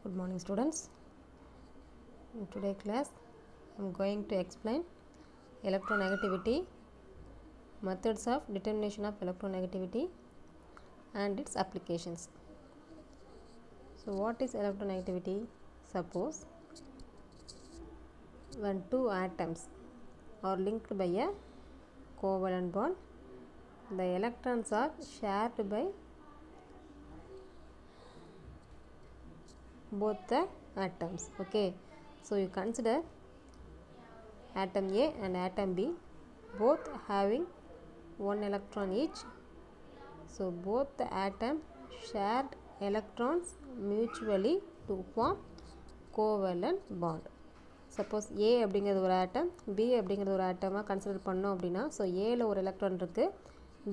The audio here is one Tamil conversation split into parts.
Good morning, students. In today's class, I am going to explain electronegativity, methods of determination of electronegativity, and its applications. So, what is electronegativity? Suppose when two atoms are linked by a covalent bond, the electrons are shared by both the atoms. Okay, so you consider atom A and atom B both having one electron each. So both the atoms shared electrons mutually to form covalent bond. Suppose A அப்படிங்கிறது ஒரு ஆட்டம், B அப்படிங்கிறது ஒரு ஆட்டமாக கன்சிடர் பண்ணோம் அப்படின்னா, ஸோ ஏல ஒரு எலக்ட்ரான் இருக்குது,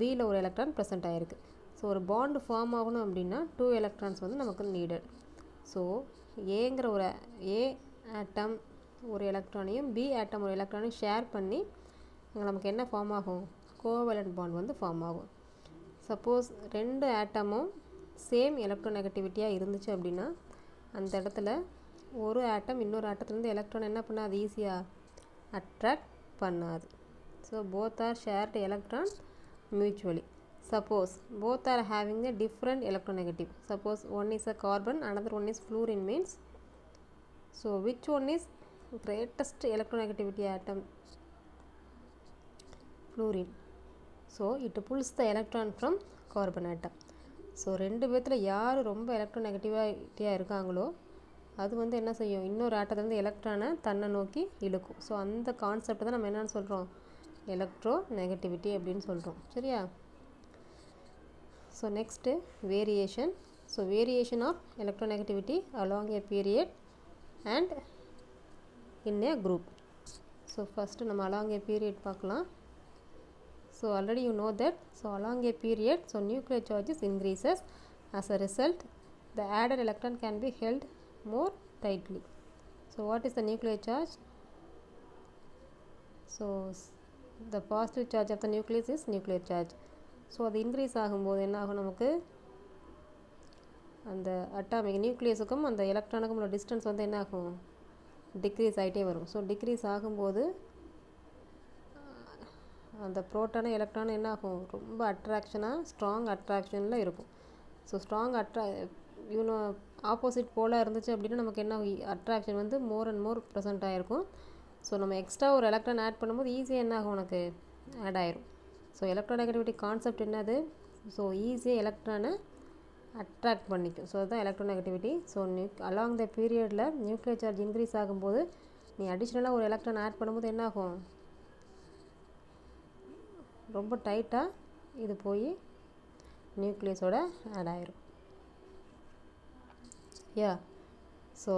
பியில் ஒரு எலக்ட்ரான் ப்ரெசென்ட் ஆகிருக்கு. ஸோ ஒரு பாண்டு ஃபார்ம் ஆகணும் அப்படின்னா 2 எலக்ட்ரான்ஸ் வந்து நமக்கு நீடட். ஸோ ஏங்கிற ஒரு ஏ ஆட்டம் ஒரு எலக்ட்ரானையும் பி ஆட்டம் ஒரு எலக்ட்ரானையும் ஷேர் பண்ணி நமக்கு என்ன ஃபார்ம் ஆகும்? கோவலண்ட் பாண்ட் வந்து ஃபார்ம் ஆகும். சப்போஸ் ரெண்டு ஆட்டமும் சேம் எலக்ட்ரோநெகட்டிவிட்டியாக இருந்துச்சு அப்படின்னா அந்த இடத்துல ஒரு ஆட்டம் இன்னொரு ஆட்டத்துலேருந்து எலக்ட்ரான் என்ன பண்ணாது? ஈஸியாக அட்ராக்ட் பண்ணாது. So both are shared electron mutually. Suppose both are having a different electronegative. Suppose one is a carbon, another one is fluorine means. So which one is greatest electronegativity atom? Fluorine. So it pulls the electron from carbon atom. So ரெண்டு பேர்த்தில் யார் ரொம்ப எலக்ட்ரோநெகட்டிவிட்டியாக இருக்காங்களோ அது வந்து என்ன செய்யும்? இன்னொரு ஆட்டத்துலேருந்து எலக்ட்ரானை தன்னை நோக்கி இழுக்கும். ஸோ அந்த கான்செப்ட் தான் நம்ம என்னென்னு சொல்கிறோம்? எலக்ட்ரோநெகட்டிவிட்டி அப்படின்னு சொல்கிறோம். சரியா? So next variation. So variation of electronegativity along a period and in a group. So first நம்ம along a period பார்க்கலாம். So already you know that. So along a period, so nuclear charges increases. As a result, the added electron can be held more tightly. So what is the nuclear charge? So the positive charge of the nucleus is nuclear charge. So அது இன்க்ரீஸ் ஆகும்போது என்ன ஆகும்? நமக்கு அந்த அட்டாமிக் நியூக்ளியஸுக்கும் அந்த எலக்ட்ரானுக்கும் உள்ள டிஸ்டன்ஸ் வந்து என்ன ஆகும்? டிக்ரீஸ் ஆகிட்டே வரும். ஸோ டிக்ரீஸ் ஆகும்போது அந்த ப்ரோட்டானும் எலக்ட்ரானும் என்ன ஆகும்? ரொம்ப அட்ராக்ஷனாக ஸ்ட்ராங் அட்ராக்ஷனில் இருக்கும். ஸோ ஸ்ட்ராங் ஆப்போசிட் போலாக இருந்துச்சு அப்படின்னா நமக்கு என்ன அட்ராக்ஷன் வந்து மோர் அண்ட் மோர் ப்ரெசென்ட் ஆகிருக்கும். ஸோ நம்ம எக்ஸ்ட்ரா ஒரு எலக்ட்ரான் ஆட் பண்ணும்போது ஈஸியாக என்ன ஆகும்? உனக்கு ஆட் ஆயிரும். ஸோ எலக்ட்ரோநெகட்டிவிட்டி கான்செப்ட் என்னது? ஸோ ஈஸியாக எலக்ட்ரானை அட்ராக்ட் பண்ணிக்கும். ஸோ அதுதான் எலக்ட்ரோநெகட்டிவிட்டி. ஸோ அலாங் த பீரியடில் நியூக்ளியர் சார்ஜ் இன்க்ரீஸ் ஆகும்போது நீ அடிஷ்னலாக ஒரு எலக்ட்ரான் ஆட் பண்ணும்போது என்ன ஆகும்? ரொம்ப டைட்டாக இது போய் நியூக்ளியஸோட ஆட் ஆயிரும். Yeah so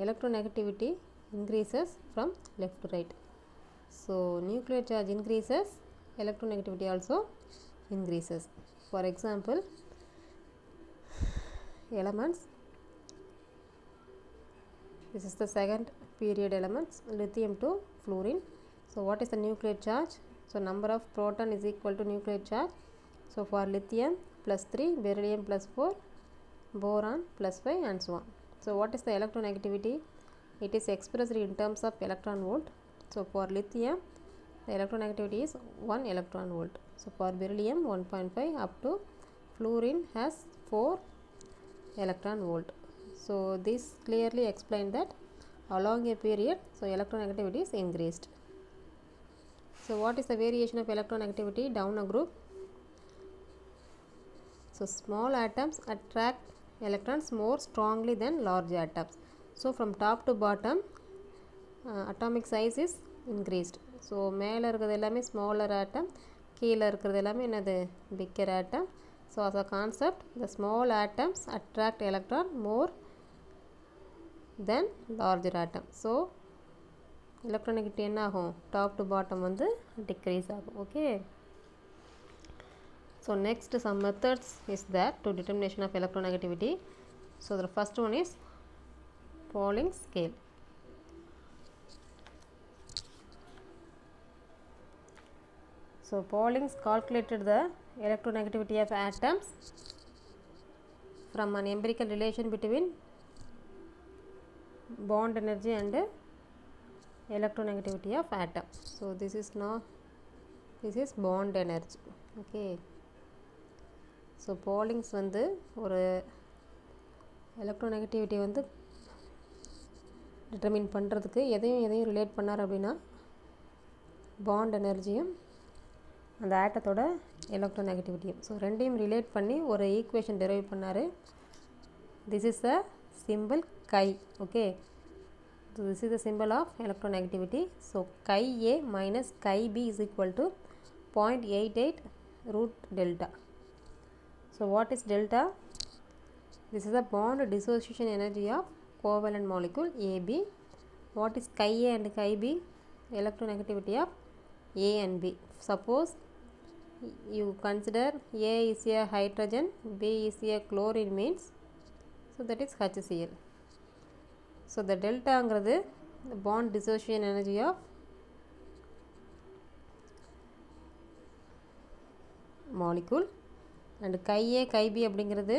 electronegativity increases from left to right. So nuclear charge increases, electronegativity also increases. For example, elements, this is the second period elements, lithium to fluorine. So what is the nuclear charge? So number of proton is equal to nuclear charge. So for lithium +3, beryllium +4, boron +5 and so on. So what is the electronegativity? It is expressed in terms of electron volt. So for lithium the electronegativity is 1 electron volt. So for beryllium 1.5 up to fluorine has 4 electron volt. So this clearly explained that along a period so electronegativity is increased. So what is the variation of electronegativity down a group? So small atoms attract electrons more strongly than large atoms. So from top to bottom atomic size is increased. So மேலே இருக்கிறது எல்லாமே ஸ்மாலர் ஆட்டம், கீழே இருக்கிறது எல்லாமே என்னது? Bigger atom. So as a concept the small atoms attract electron more than larger atom. So electronegativity என்ன ஆகும்? டாப் டு பாட்டம் வந்து டிக்ரீஸ் ஆகும். Okay. So next some methods is there to determination of electronegativity. So the first one is Pauling scale. So Pauling calculated the electronegativity of atoms from an empirical relation between bond energy and electronegativity of atom. So this is bond energy. Okay, so Pauling's வந்து ஒரு electronegativity வந்து determine பண்ணுறதுக்கு எதையும் ரிலேட் பண்ணார் அப்படின்னா bond எனர்ஜியும் அந்த ஆட்டத்தோட electronegativity. ஸோ ரெண்டையும் ரிலேட் பண்ணி ஒரு ஈக்குவேஷன் டெரைவ் பண்ணார். This is the simple chi. Okay, so this is the symbol of electronegativity. So chi A minus chi B is equal to 0.88 root delta. So what is delta? This is the bond dissociation energy of covalent molecule AB. What is chi A and chi B? Electronegativity of A and B. Suppose you consider A is a hydrogen, B is a chlorine means, so that is HCl. So the delta angiradhu the bond dissociation energy of molecule, and chi A chi B அப்படிங்கிறது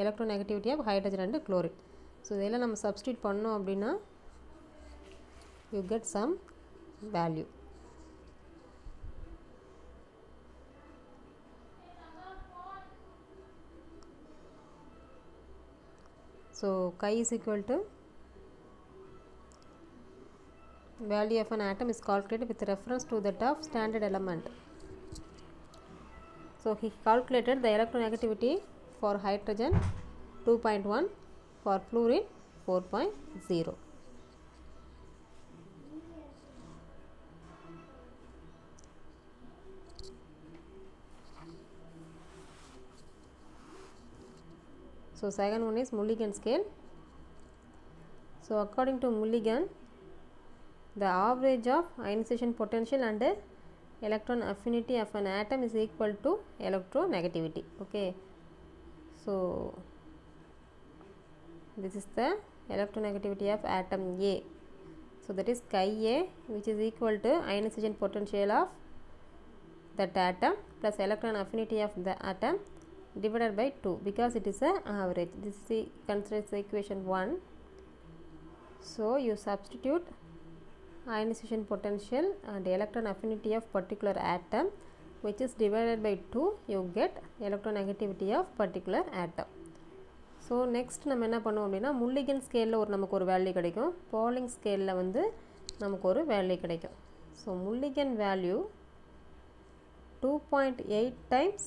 electronegativity of hydrogen and chlorine. So இதெல்லாம் நம்ம substitute பண்ணோம் அப்படின்னா you get some value. So chi is equal to value of an atom is calculated with reference to that of standard element. So he calculated the electronegativity for hydrogen 2.1, for fluorine 4.0. So second one is Mulligan scale. So according to Mulligan, the average of ionization potential and electron affinity of an atom is equal to electronegativity. Okay, so this is the electronegativity of atom A. So that is chi A, which is equal to ionization potential of that atom plus electron affinity of the atom divided by 2, because it is a average. This is considers the equation 1. So you substitute ionization potential and electron affinity of particular atom, which is divided by 2, you get electronegativity of particular atom. So next நம்ம என்ன பண்ணுவோம் அப்படின்னா Mulligan scale ஒரு நமக்கு ஒரு வேல்யூ கிடைக்கும், Pauling scale வந்து நமக்கு ஒரு வேல்யூ கிடைக்கும். So Mulligan value 2.8 times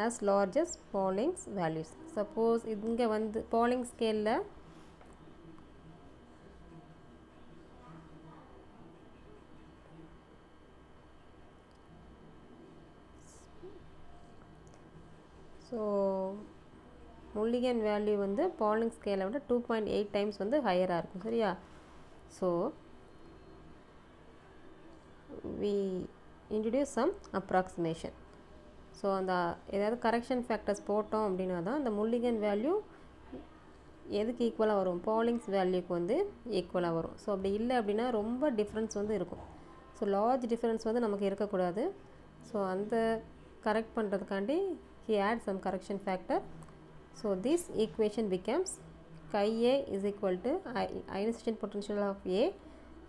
as large as Pauling's values. Suppose இங்க வந்து Pauling scale so Mulligan value வந்து Pauling scale விட 2.8 times வந்து ஹையராக இருக்கும். சரியா? So we introduce some approximation. So அந்த ஏதாவது கரெக்ஷன் ஃபேக்டர்ஸ் போட்டோம் அப்படின்னா தான் அந்த Mulligan வேல்யூ எதுக்கு ஈக்குவலாக வரும், Pauling's வேல்யூக்கு வந்து ஈக்குவலாக வரும். ஸோ அப்படி இல்லை அப்படின்னா ரொம்ப டிஃப்ரென்ஸ் வந்து இருக்கும். ஸோ லார்ஜ் டிஃப்ரென்ஸ் வந்து நமக்கு இருக்கக்கூடாது. ஸோ அந்த correct பண்ணுறதுக்காண்டி he adds some correction factor. So this equation becomes chi A is equal to ionization potential of A,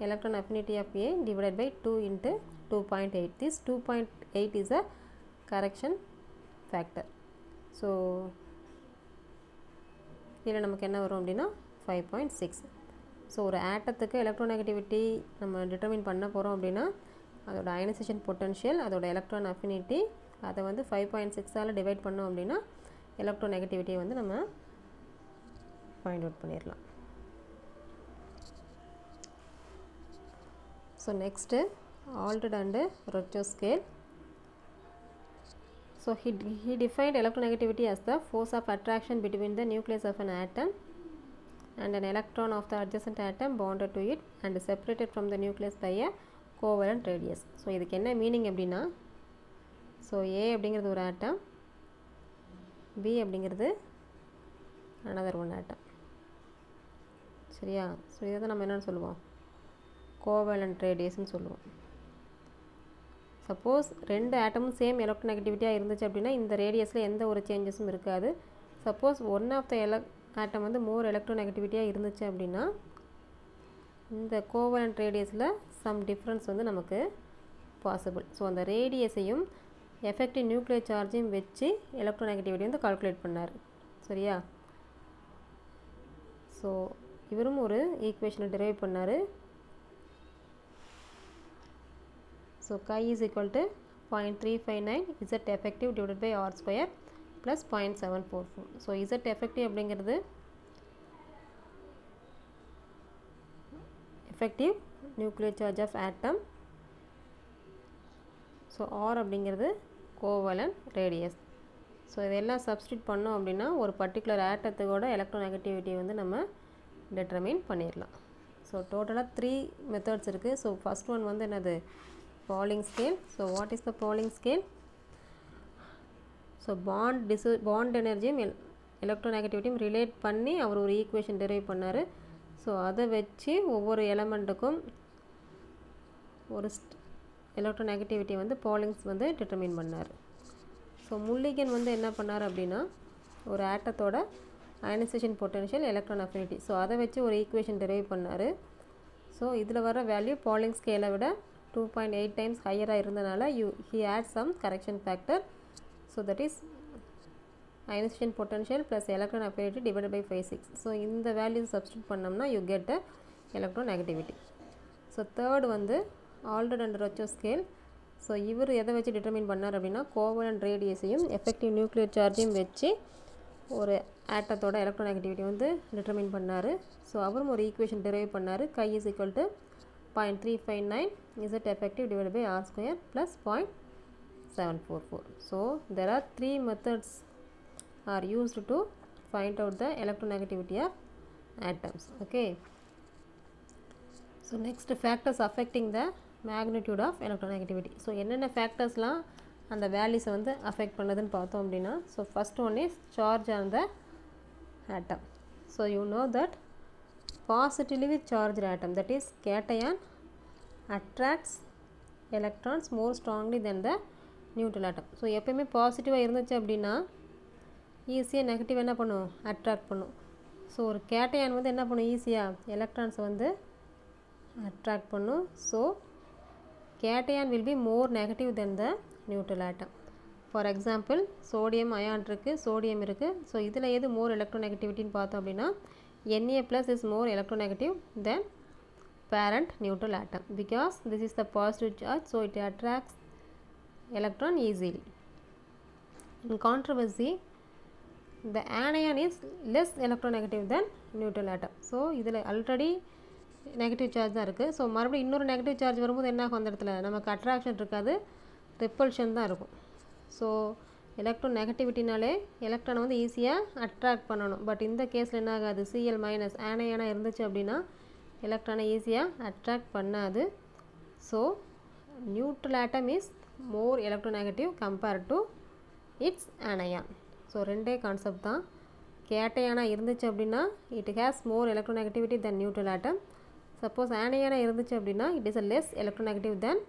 electron affinity of A divided by 2 into 2.8. This 2.8 is a correction factor. So இதில் நமக்கு என்ன வரும் அப்படின்னா 5.6. ஸோ ஒரு ஆட்டத்துக்கு எலக்ட்ரோநெகட்டிவிட்டி நம்ம டிட்டர்மின் பண்ண போகிறோம் அப்படின்னா அதோட அயனைசேஷன் பொட்டன்ஷியல், அதோட எலக்ட்ரான் அஃபினிட்டி, அதை வந்து 5.6ஆல் டிவைட் பண்ணோம் அப்படின்னா எலக்ட்ரோநெகட்டிவிட்டியை வந்து நம்ம ஃபைண்ட் அவுட் பண்ணிடலாம். So next Allred and Rochow scale. So he defined electronegativity as the force of attraction between the nucleus of an atom and an electron of the adjacent atom bonded to it and separated from the nucleus by a covalent radius. So இதுக்கு என்ன மீனிங் அப்படின்னா, ஸோ A அப்படிங்கிறது ஒரு ஆட்டம், B அப்படிங்கிறது அனதர் ஒன் ஆட்டம். சரியா? ஸோ இதை தான் நம்ம என்னென்னு சொல்லுவோம், கோவேலண்ட் ரேடியஸ்ன்னு சொல்லுவோம். சப்போஸ் ரெண்டு ஆட்டமும் சேம் எலக்ட்ரோநெகட்டிவிட்டியாக இருந்துச்சு அப்படின்னா இந்த ரேடியஸில் எந்த ஒரு சேஞ்சஸும் இருக்காது. சப்போஸ் ஒன் ஆஃப் த ஆட்டம் வந்து மோர் எலக்ட்ரோநெகட்டிவிட்டியாக இருந்துச்சு அப்படின்னா இந்த கோவலண்ட் ரேடியஸில் சம் டிஃப்ரென்ஸ் வந்து நமக்கு பாசிபிள். ஸோ அந்த ரேடியஸையும் எஃபெக்டிவ் நியூக்ளியர் சார்ஜையும் வச்சு எலக்ட்ரோநெகட்டிவிட்டி வந்து கால்குலேட் பண்ணார். சரியா? ஸோ இவரும் ஒரு ஈக்குவேஷனை டெரைவ் பண்ணார். So chi is equal to 0.359 Z effective divided by R square plus 0.744. So Z effective அப்படிங்கிறது effective nuclear charge of atom. So R அப்படிங்கிறது கோவலண்ட் ரேடியஸ். ஸோ இதெல்லாம் சப்ஸ்டியூட் பண்ணோம் அப்படின்னா ஒரு பர்டிகுலர் ஆட்டத்தோட எலக்ட்ரோநெகட்டிவிட்டி வந்து நம்ம டிட்டர்மைன் பண்ணிடலாம். ஸோ டோட்டலாக 3 மெத்தட்ஸ் இருக்குது. ஸோ ஃபஸ்ட் ஒன் வந்து என்னது? Pauling scale. So what is the Pauling scale? So bond எனர்ஜியும் எலக்ட்ரோநெகட்டிவிட்டியும் ரிலேட் பண்ணி அவர் ஒரு ஈக்குவேஷன் டெரைவ் பண்ணார். ஸோ அதை வச்சு ஒவ்வொரு எலமெண்ட்டுக்கும் ஒரு எலக்ட்ரோநெகட்டிவிட்டி வந்து பாலிங்ஸ் வந்து டிட்டர்மின் பண்ணார். ஸோ முல்லிகன் வந்து என்ன பண்ணார் அப்படின்னா ஒரு ஆட்டத்தோட ionisation potential electron affinity, so அதை வச்சு ஒரு ஈக்குவேஷன் டெரைவ் பண்ணார். ஸோ இதில் வர வேல்யூ பாலிங் ஸ்கேலை விட 2.8 டைம்ஸ் ஹையராக இருந்தனால he adds some correction factor. So that is ionization potential plus electron affinity divided by 5/6. So இந்த வேல்யூ சப்ஸ்டியூட் பண்ணோம்னா you get the electronegativity. So third வந்து Aldred and Roche scale. So இவர் எதை வச்சு டிட்டர்மின் பண்ணார் அப்படின்னா கோவலண்ட் ரேடியஸையும் எஃபெக்டிவ் நியூக்ளியர் சார்ஜையும் வச்சு ஒரு ஆட்டத்தோட எலக்ட்ரோநெகட்டிவிட்டி வந்து டிட்டர்மின் பண்ணார். ஸோ அவரும் ஒரு ஈக்குவேஷன் டெரைவ் பண்ணார். chi is equal to 0.359 Z effective divided by R square plus 0.744. So there are 3 methods are used to find out the electronegativity of atoms. Okay. So next, factors affecting the magnitude of electronegativity. So என்னென்ன ஃபேக்டர்ஸ்லாம் அந்த வேல்யூஸை வந்து அஃபெக்ட் பண்ணுதுன்னு பார்த்தோம் அப்படின்னா, so first one is charge on the atom. So you know that positively charged atom, that is cation, attracts electrons more strongly than the neutral atom. So எப்பயுமே பாசிட்டிவாக இருந்துச்சு அப்படின்னா ஈஸியாக நெகட்டிவ் என்ன பண்ணும்? அட்ராக்ட் பண்ணும். ஸோ ஒரு கேட்டையான் வந்து என்ன பண்ணும்? ஈஸியாக எலக்ட்ரான்ஸை வந்து அட்ராக்ட் பண்ணும். So cation will be more negative than the neutral atom. For example, sodium ion இருக்குது, sodium இருக்குது. ஸோ இதில் எது மோர் எலக்ட்ரோநெகட்டிவிட்டின்னு பார்த்தோம் அப்படின்னா Na plus is more electronegative than parent neutral atom because this is the positive charge, so it attracts electron easily. In controversy, the anion is less electronegative than neutral atom. So இதில் ஆல்ரெடி நெகட்டிவ் சார்ஜ் தான் இருக்குது. ஸோ மறுபடியும் இன்னொரு நெகட்டிவ் சார்ஜ் வரும்போது என்ன ஆகும்? அந்த இடத்துல நமக்கு அட்ராக்ஷன் இருக்காது, ரிப்பல்ஷன் தான் இருக்கும். ஸோ எலக்ட்ரோநெகட்டிவிட்டினாலே எலக்ட்ரானை வந்து ஈஸியாக அட்ராக்ட் பண்ணணும். பட் இந்த கேஸில் என்ன ஆகாது? Cl மைனஸ் ஆனையானாக இருந்துச்சு அப்படின்னா எலக்ட்ரானை ஈஸியாக அட்ராக்ட் பண்ணாது. So neutral atom is more electronegative compared to its anion. So ரெண்டே கான்செப்ட் தான். கேட்டையானாக இருந்துச்சு அப்படின்னா it has more electronegativity then neutral atom. Suppose ஆனையானாக இருந்துச்சு அப்படின்னா it is a less electronegative then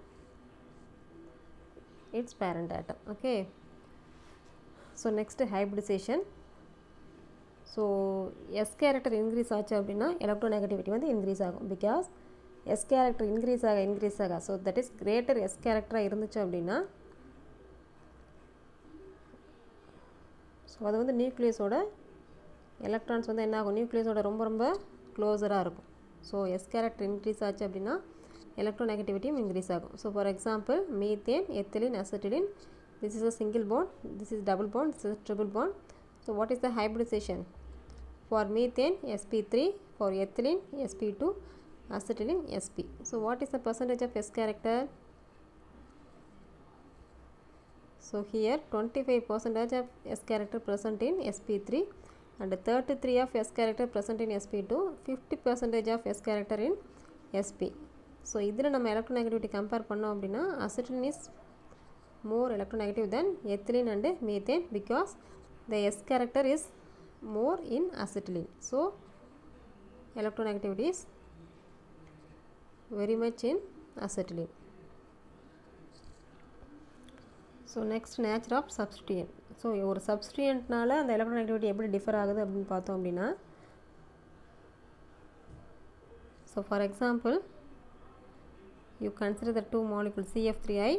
its parent atom. Okay. So next hybridisation. So s character increase ஆச்சு அப்படின்னா எலக்ட்ரோநெகட்டிவிட்டி வந்து இன்க்ரீஸ் ஆகும். பிகாஸ் எஸ் கேரக்டர் இன்க்ரீஸ் ஆக so that is greater s கேரக்டராக இருந்துச்சு அப்படின்னா ஸோ அது வந்து நியூக்ளியஸோட எலக்ட்ரான்ஸ் வந்து என்ன ஆகும்? நியூக்ளியஸோட ரொம்ப ரொம்ப க்ளோஸராக இருக்கும். ஸோ எஸ் கேரக்டர் இன்க்ரீஸ் ஆச்சு அப்படின்னா எலக்ட்ரோநெகட்டிவிட்டியும் இன்க்ரீஸ் ஆகும். So for example methane, ethylene, acetylene, this is a single bond, this is double bond, this is a triple bond. So what is the hybridization? For methane sp3, for ethylene sp2, acetylene sp. So what is the percentage of S character? So here 25% of S character present in sp3 and 33 of S character present in sp2, 50% of S character in sp. So இதில் நம்ம எலக்ட்ரோநெகட்டிவிட்டி கம்பேர் பண்ணோம் அப்படின்னா acetylene is more electronegative than ethylene and methane because the S character is more in acetylene. So electronegativity is very much in acetylene. So next nature of substituent. So ஒரு சப்ஸ்டிடியன்ட்னால அந்த எலக்ட்ரோநெகட்டிவிட்டி எப்படி டிஃபர் ஆகுது அப்படின்னு பார்த்தோம் அப்படின்னா, so for example you consider the two molecules CF3I,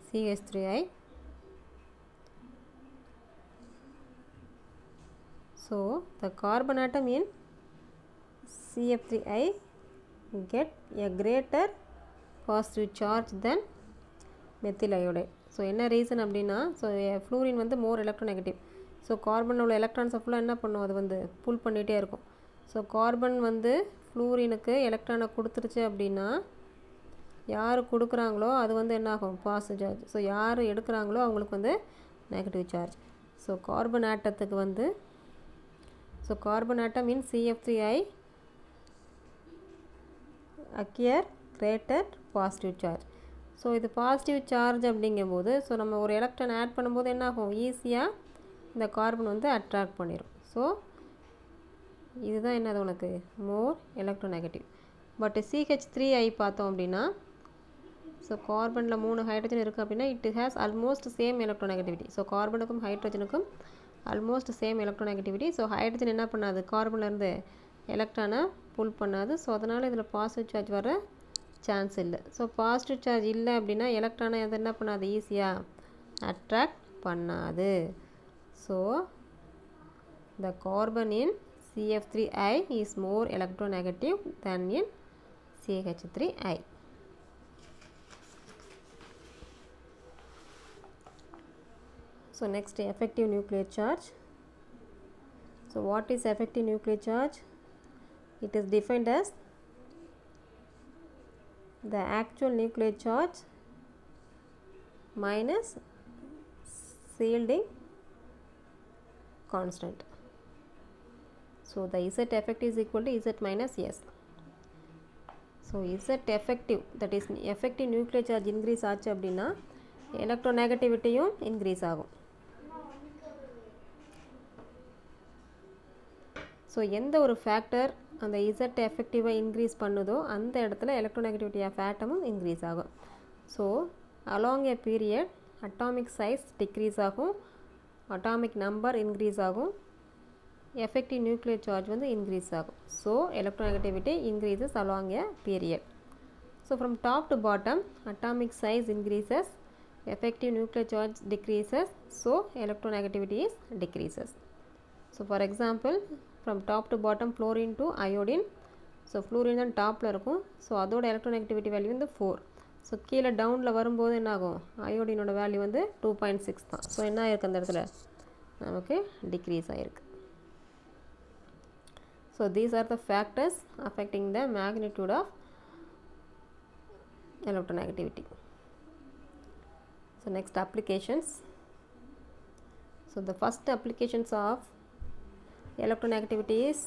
CH3I. So the carbon atom in CF3I get a greater positive charge than methyl iodide. So என்ன ரீசன் அப்படின்னா, ஸோ ஃப்ளூரின் வந்து மோர் எலக்ட்ரோநெகட்டிவ். ஸோ கார்பனில் உள்ள எலக்ட்ரான்ஸை ஃபுல்லாக என்ன பண்ணும், அது வந்து புல் பண்ணிகிட்டே இருக்கும். ஸோ கார்பன் வந்து ஃப்ளூரினுக்கு எலக்ட்ரானை கொடுத்துருச்சு அப்படின்னா, யார் கொடுக்குறாங்களோ அது வந்து என்ன ஆகும், பாசிட்டிவ் சார்ஜ். ஸோ யார் எடுக்கிறாங்களோ அவங்களுக்கு வந்து நெகட்டிவ் சார்ஜ். ஸோ கார்பன் ஆட்டத்துக்கு வந்து, ஸோ கார்பன் ஆட்டம் இன் CF3I acquire greater positive charge. So இது பாசிட்டிவ் சார்ஜ் அப்படிங்கும்போது, ஸோ நம்ம ஒரு எலக்ட்ரான் ஆட் பண்ணும்போது என்ன ஆகும், ஈஸியாக இந்த கார்பன் வந்து அட்ராக்ட் பண்ணிடும். ஸோ இதுதான் என்னது உனக்கு மோர் எலக்ட்ரோநெகட்டிவ். பட் CH3I பார்த்தோம் அப்படின்னா, ஸோ கார்பனில் 3 ஹைட்ரஜன் இருக்குது அப்படின்னா it has almost same electronegativity. So கார்பனுக்கும் ஹைட்ரஜனுக்கும் almost same electronegativity. So hydrogen என்ன பண்ணாது, கார்பன்லேருந்து எலக்ட்ரானை புல் பண்ணாது. ஸோ அதனால் இதில் பாசிட்டிவ் சார்ஜ் வர சான்ஸ் இல்லை. ஸோ பாசிட்டிவ் சார்ஜ் இல்லை அப்படின்னா எலக்ட்ரானை அது என்ன பண்ணாது, ஈஸியாக அட்ராக்ட் பண்ணாது. So the carbon in CF3I is more electronegative than in CH3I. So next, effective nuclear charge. So what is effective nuclear charge? It is defined as the actual nuclear charge minus shielding constant. So the Z effective is equal to Z minus S. So Z effective, that is effective nuclear charge increase ஆச்சு அப்படின்னா எலக்ட்ரோநெகட்டிவிட்டியும் இன்க்ரீஸ் ஆகும். ஸோ எந்த ஒரு ஃபேக்டர் அந்த இசட் எஃபெக்டிவாக இன்க்ரீஸ் பண்ணுதோ அந்த இடத்துல எலக்ட்ரோநெகட்டிவிட்டி ஆஃப் ஆட்டமும் இன்க்ரீஸ் ஆகும். So along a period atomic size decrease ஆகும், அட்டாமிக் நம்பர் இன்க்ரீஸ் ஆகும், எஃபெக்டிவ் நியூக்ளியர் சார்ஜ் வந்து இன்க்ரீஸ் ஆகும். So electronegativity increases along a period. So from top to bottom atomic size increases, effective nuclear charge decreases, so electronegativity is decreases. So for example, from top to bottom fluorine to iodine, so fluorine தான் டாப்பில் இருக்கும். ஸோ அதோட எலக்ட்ரோநெகட்டிவிட்டி வேல்யூ வந்து 4. ஸோ கீழே டவுனில் வரும்போது என்ன ஆகும், அயோடினோட வேல்யூ வந்து 2.6 தான். ஸோ என்ன ஆயிருக்கு அந்த இடத்துல, நமக்கு டிக்ரீஸ் ஆகிருக்கு. So these are the factors affecting the magnitude of electronegativity. So next, applications. So the first applications of electronegativity is